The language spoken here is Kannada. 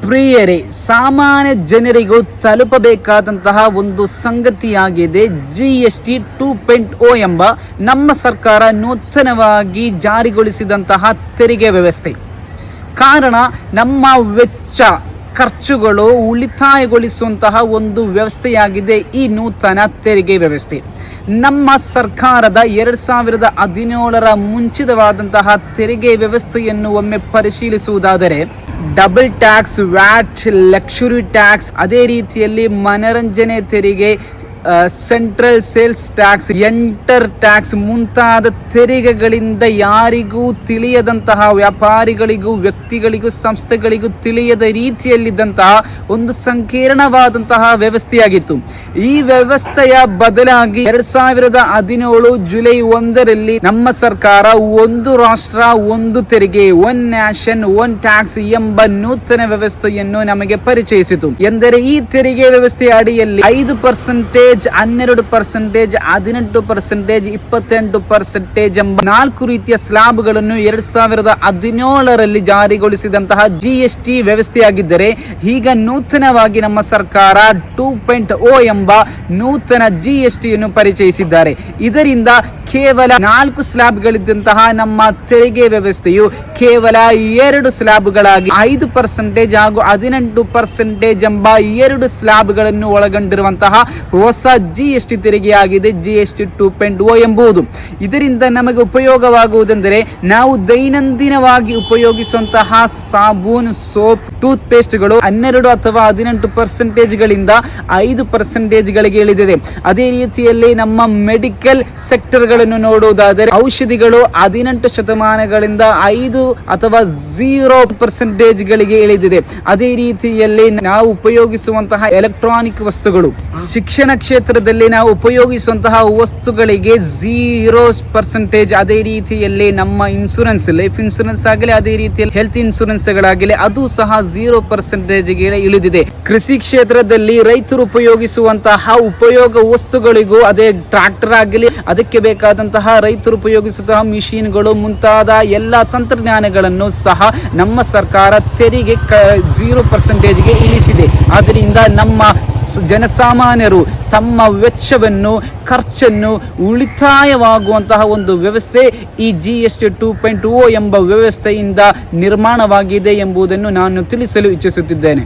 ಪ್ರಿಯರೇ, ಸಾಮಾನ್ಯ ಜನರಿಗೂ ತಲುಪಬೇಕಾದಂತಹ ಒಂದು ಸಂಗತಿಯಾಗಿದೆ GST 2.0 ಎಂಬ ನಮ್ಮ ಸರ್ಕಾರ ನೂತನವಾಗಿ ಜಾರಿಗೊಳಿಸಿದಂತಹ ತೆರಿಗೆ ವ್ಯವಸ್ಥೆ. ಕಾರಣ ನಮ್ಮ ವೆಚ್ಚ ಖರ್ಚುಗಳು ಉಳಿತಾಯಗೊಳಿಸುವಂತಹ ಒಂದು ವ್ಯವಸ್ಥೆಯಾಗಿದೆ ಈ ನೂತನ ತೆರಿಗೆ ವ್ಯವಸ್ಥೆ. ನಮ್ಮ ಸರ್ಕಾರದ 2017 ಮುಂಚಿತವಾದಂತಹ ತೆರಿಗೆ ವ್ಯವಸ್ಥೆಯನ್ನು ಒಮ್ಮೆ ಪರಿಶೀಲಿಸುವುದಾದರೆ double tax, VAT, luxury tax, ಅದೇ ರೀತಿಯಲ್ಲಿ ಮನರಂಜನೆ ತೆರಿಗೆ, central sales tax, enter tax ಮುಂತಾದ ತೆರಿಗೆಗಳಿಂದ ಯಾರಿಗೂ ತಿಳಿಯದಂತಹ ವ್ಯಾಪಾರಿಗಳಿಗೂ, ವ್ಯಕ್ತಿಗಳಿಗೂ, ಸಂಸ್ಥೆಗಳಿಗೂ ತಿಳಿಯದ ರೀತಿಯಲ್ಲಿದ್ದಂತಹ ಒಂದು ಸಂಕೀರ್ಣವಾದಂತಹ ವ್ಯವಸ್ಥೆಯಾಗಿತ್ತು. ಈ ವ್ಯವಸ್ಥೆಯ ಬದಲಾಗಿ 2017 ಜುಲೈ 1ರಲ್ಲಿ ನಮ್ಮ ಸರ್ಕಾರ ಒಂದು ರಾಷ್ಟ್ರ ಒಂದು ತೆರಿಗೆ, ಒನ್ ನ್ಯಾಷನ್ ಒನ್ ಟ್ಯಾಕ್ಸ್ ಎಂಬ ನೂತನ ವ್ಯವಸ್ಥೆಯನ್ನು ನಮಗೆ ಪರಿಚಯಿಸಿತು. ಎಂದರೆ ಈ ತೆರಿಗೆ ವ್ಯವಸ್ಥೆಯ ಅಡಿಯಲ್ಲಿ 5%, 12%, 18%, 28% ಎಂಬ 4 ರೀತಿಯ ಸ್ಲಾಬ್ಗಳನ್ನು 2017ರಲ್ಲಿ ಜಾರಿಗೊಳಿಸಿದಂತಹ GST ವ್ಯವಸ್ಥೆಯಾಗಿದ್ದರೆ, ಈಗ ನೂತನವಾಗಿ ನಮ್ಮ ಸರ್ಕಾರ 2.0 ಎಂಬ ನೂತನ GSTಯನ್ನು ಪರಿಚಯಿಸಿದ್ದಾರೆ. ಇದರಿಂದ ಕೇವಲ 4 ಸ್ಲಾಬ್ಗಳಿದ್ದಂತಹ ನಮ್ಮ ತೆರಿಗೆ ವ್ಯವಸ್ಥೆಯು ಕೇವಲ 2 ಸ್ಲಾಬ್ಗಳಾಗಿ 5% ಹಾಗೂ 18% ಎಂಬ 2 ಸ್ಲಾಬ್ಗಳನ್ನು ಒಳಗೊಂಡಿರುವಂತಹ ಹೊಸ GST ತೆರಿಗೆಯಾಗಿದೆ GST 2.0 ಎಂಬುದು. ಇದರಿಂದ ನಮಗೆ ಉಪಯೋಗವಾಗುವುದೆಂದರೆ, ನಾವು ದೈನಂದಿನವಾಗಿ ಉಪಯೋಗಿಸುವಂತಹ ಸಾಬೂನು, ಸೋಪ್, ಟೂತ್ ಪೇಸ್ಟ್ಗಳು 12 ಅಥವಾ 18%ಗಳಿಂದ 5%ಗಳಿಗೆ ಇಳಿದಿದೆ. ಅದೇ ರೀತಿಯಲ್ಲಿ ನಮ್ಮ ಮೆಡಿಕಲ್ ಸೆಕ್ಟರ್ಗಳನ್ನು ನೋಡುವುದಾದರೆ ಔಷಧಿಗಳು 18% 5 ಅಥವಾ 0%ಗಳಿಗೆ ಇಳಿದಿದೆ. ಅದೇ ರೀತಿಯಲ್ಲಿ ನಾವು ಉಪಯೋಗಿಸುವಂತಹ ಎಲೆಕ್ಟ್ರಾನಿಕ್ ವಸ್ತುಗಳು, ಶಿಕ್ಷಣ ಕ್ಷೇತ್ರದಲ್ಲಿ ನಾವು ಉಪಯೋಗಿಸುವಂತಹ ವಸ್ತುಗಳಿಗೆ 0%, ಅದೇ ರೀತಿಯಲ್ಲಿ ನಮ್ಮ ಇನ್ಶೂರೆನ್ಸ್, ಲೈಫ್ ಇನ್ಶೂರೆನ್ಸ್ ಆಗಲಿ, ಅದೇ ರೀತಿಯಲ್ಲಿ ಹೆಲ್ತ್ ಇನ್ಶೂರೆನ್ಸ್ಗಳಾಗಲಿ ಅದು ಸಹ 0%ಗೆ ಇಳಿದಿದೆ. ಕೃಷಿ ಕ್ಷೇತ್ರದಲ್ಲಿ ರೈತರು ಉಪಯೋಗಿಸುವಂತಹ ಉಪಯೋಗ ವಸ್ತುಗಳಿಗೂ, ಅದೇ ಟ್ರಾಕ್ಟರ್ ಆಗಲಿ, ಅದಕ್ಕೆ ಬೇಕಾದಂತಹ ರೈತರು ಉಪಯೋಗಿಸುವಂತಹ ಮಿಷಿನ್ಗಳು ಮುಂತಾದ ಎಲ್ಲ ತಂತ್ರಜ್ಞಾನಗಳನ್ನು ಸಹ ನಮ್ಮ ಸರ್ಕಾರ ತೆರಿಗೆ 0%ಗೆ ಇಳಿಸಿದೆ. ಆದ್ದರಿಂದ ನಮ್ಮ ಜನಸಾಮಾನ್ಯರು ತಮ್ಮ ವೆಚ್ಚವನ್ನು, ಖರ್ಚನ್ನು ಉಳಿತಾಯವಾಗುವಂತಹ ಒಂದು ವ್ಯವಸ್ಥೆ ಈ GST 2.0 ಎಂಬ ವ್ಯವಸ್ಥೆಯಿಂದ ನಿರ್ಮಾಣವಾಗಿದೆ ಎಂಬುದನ್ನು ನಾನು ತಿಳಿಸಲು ಇಚ್ಛಿಸುತ್ತಿದ್ದೇನೆ.